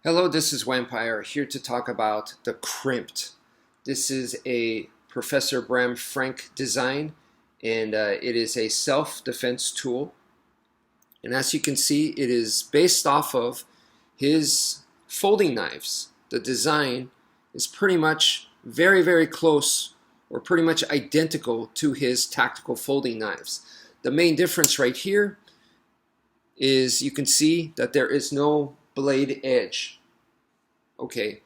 Hello, this is Wmpyr here to talk about the CRMIPT. This is a Professor Bram Frank design, and it is a self-defense tool. And as you can see, it is based off of his folding knives. The design is pretty much very close or pretty much identical to his tactical folding knives. The main difference right here is you can see that there is no blade edge. Okay,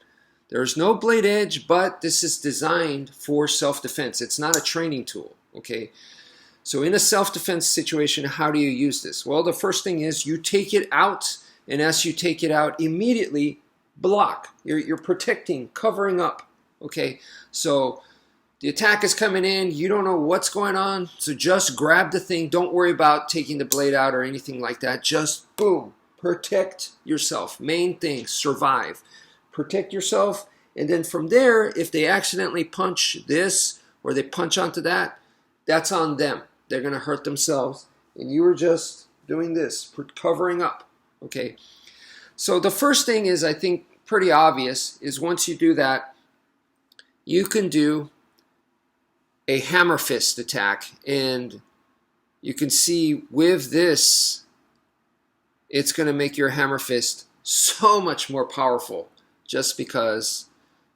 there's no blade edge, but this is designed for self-defense. It's not a training tool. Okay, so in a self-defense situation, how do you use this? Well, the first thing is you take it out, and as you take it out, immediately block. You're protecting, covering up. Okay, so the attack is coming in, you don't know what's going on, so just grab the thing. Don't worry about taking the blade out or anything like that. Just boom, protect yourself. Main thing, survive. Protect yourself, and then from there, if they accidentally punch this or they punch onto that, that's on them. They're going to hurt themselves, and you were just doing this, covering up. Okay, so the first thing is, I think, pretty obvious, is once you do that, you can do a hammer fist attack, and you can see with this, it's going to make your hammer fist so much more powerful. Just because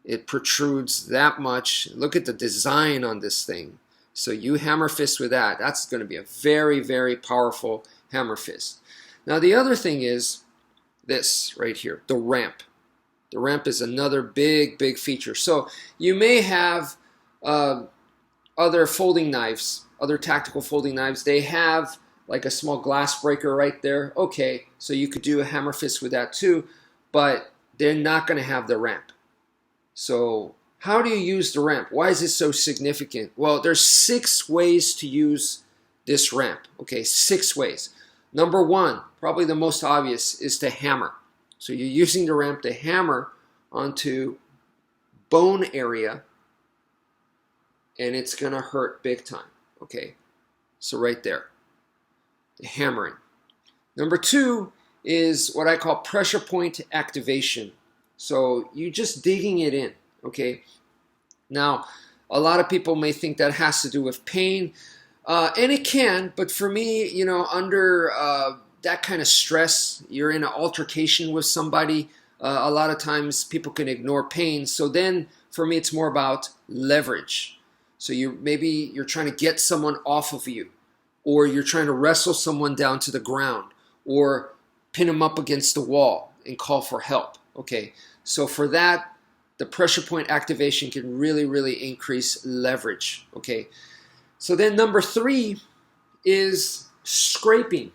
it protrudes that much. Look at the design on this thing. So you hammer fist with that. That's going to be a very powerful hammer fist. Now the other thing is this right here, the ramp. The ramp is another big feature. So you may have other folding knives, other tactical folding knives. They have like a small glass breaker right there. Okay, so you could do a hammer fist with that too, but they're not going to have the ramp. So how do you use the ramp? Why is it so significant? Well, there's 6 ways to use this ramp. Okay, 6 ways. Number 1, probably the most obvious, is to hammer. So you're using the ramp to hammer onto bone area, and it's going to hurt big time. Okay, so right there, the hammering. Number 2 is what I call pressure point activation. So you just digging it in, okay? Now, a lot of people may think that has to do with pain, and it can, but for me, you know, under that kind of stress, you're in an altercation with somebody, a lot of times people can ignore pain. So then, for me, it's more about leverage. So maybe you're trying to get someone off of you, or you're trying to wrestle someone down to the ground, or pin them up against the wall and call for help. Okay, so for that, the pressure point activation can really increase leverage. Okay, so then number 3 is scraping.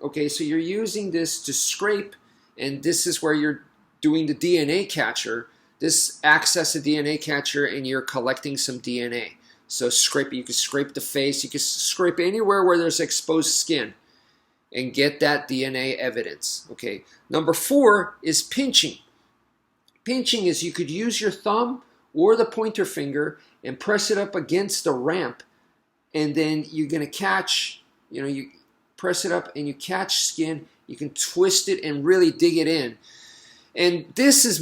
Okay, so you're using this to scrape, and this is where you're doing the DNA catcher. This acts as a DNA catcher, and you're collecting some DNA. So scrape, you can scrape the face, you can scrape anywhere where there's exposed skin and get that DNA evidence. Okay. Number 4 is pinching. Pinching is you could use your thumb or the pointer finger and press it up against the ramp, and then you're going to catch, you press it up and you catch skin. You can twist it and really dig it in. And this is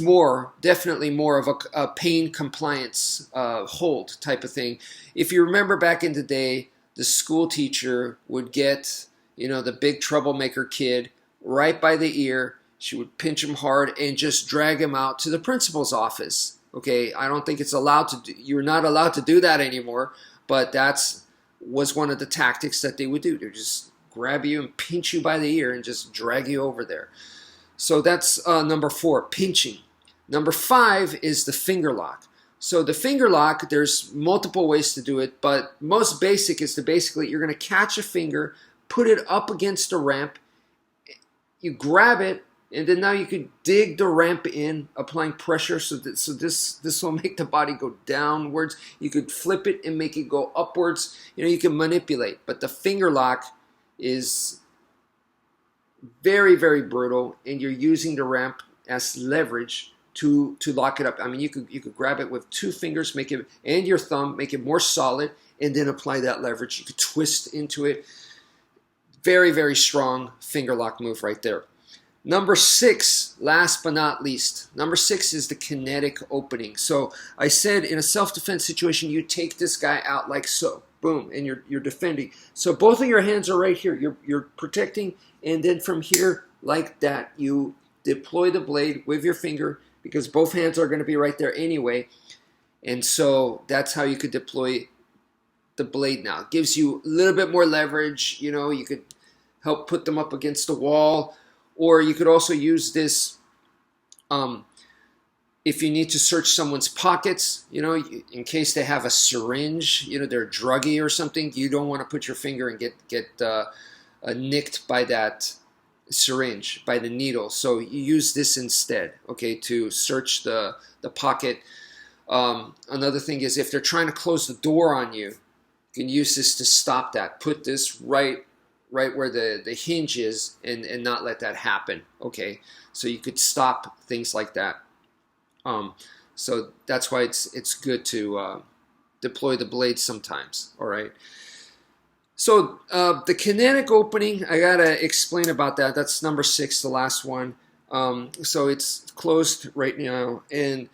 definitely more of a pain compliance hold type of thing. If you remember back in the day, the school teacher would get the big troublemaker kid right by the ear. She would pinch him hard and just drag him out to the principal's office. Okay, I don't think it's allowed to do, you're not allowed to do that anymore, but was one of the tactics that they would do. They just grab you and pinch you by the ear and just drag you over there. So that's number 4, pinching. Number 5 is the finger lock. So the finger lock, there's multiple ways to do it, but most basic is to basically, you're going to catch a finger, put it up against the ramp, you grab it, and then now you can dig the ramp in, applying pressure, so this will make the body go downwards. You could flip it and make it go upwards. You can manipulate, but the finger lock is very brutal, and you're using the ramp as leverage to lock it up. I mean, you could grab it with 2 fingers, and your thumb, make it more solid, and then apply that leverage. You could twist into it. Very strong finger lock move right there. Number 6, last but not least, number 6 is the kinetic opening. So I said in a self-defense situation, you take this guy out like so, boom, and you're defending. So both of your hands are right here. You're protecting, and then from here, like that, you deploy the blade with your finger because both hands are going to be right there anyway. And so that's how you could deploy the blade now. It gives you a little bit more leverage. You know, you could help put them up against the wall. Or you could also use this if you need to search someone's pockets, you know, in case they have a syringe, you know, they're druggy or something. You don't want to put your finger and get nicked by that syringe, by the needle. So you use this instead, okay, to search the pocket. Another thing is if they're trying to close the door on you, you can use this to stop that. Put this right where the hinge is and not let that happen, okay? So you could stop things like that. So that's why it's good to deploy the blade sometimes, all right? So the kinetic opening, I gotta explain about that. That's number 6, the last one. So it's closed right now, and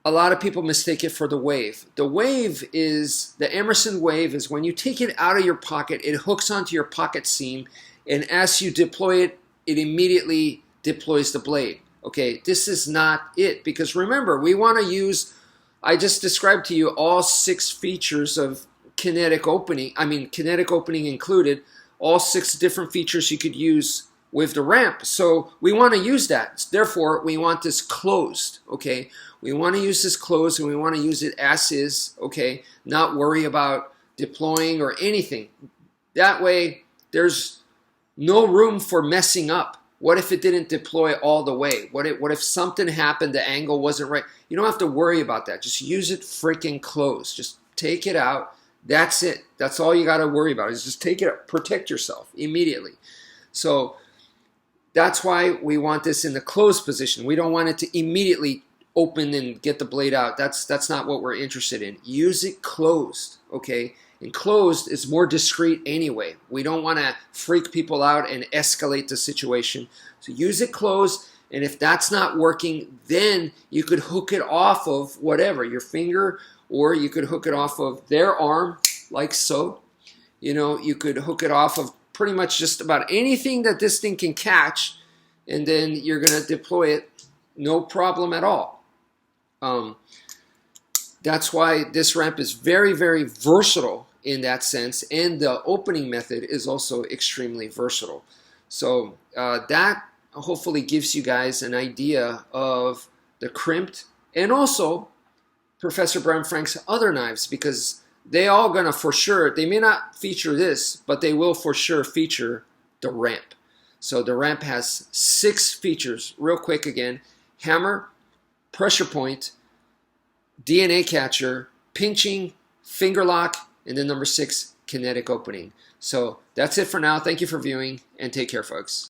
a lot of people mistake it for the wave. The wave is, the Emerson wave is when you take it out of your pocket, it hooks onto your pocket seam, and as you deploy it, it immediately deploys the blade. Okay, this is not it, because remember, we want to use, I just described to you all 6 features of kinetic opening, kinetic opening included, all 6 different features you could use with the ramp. So we want to use that. Therefore, we want this closed, okay? We want to use this closed, and we want to use it as is, okay? Not worry about deploying or anything. That way, there's no room for messing up. What if it didn't deploy all the way? What if something happened, the angle wasn't right? You don't have to worry about that. Just use it freaking closed. Just take it out. That's it. That's all you got to worry about is just take it out. Protect yourself immediately. So that's why we want this in the closed position. We don't want it to immediately open and get the blade out. That's not what we're interested in. Use it closed, okay? And closed is more discreet anyway. We don't want to freak people out and escalate the situation. So use it closed, and if that's not working, then you could hook it off of whatever, your finger, or you could hook it off of their arm, like so. You know, you could hook it off of pretty much just about anything that this thing can catch, and then you're going to deploy it, no problem at all. That's why this ramp is very, very versatile in that sense, and the opening method is also extremely versatile. So that hopefully gives you guys an idea of the CRMIPT and also Professor Bram Frank's other knives, because they all gonna for sure, they may not feature this, but they will for sure feature the ramp. So the ramp has 6 features, real quick again: hammer, pressure point, DNA catcher, pinching, finger lock, and then number 6, kinetic opening. So that's it for now. Thank you for viewing, and take care, folks.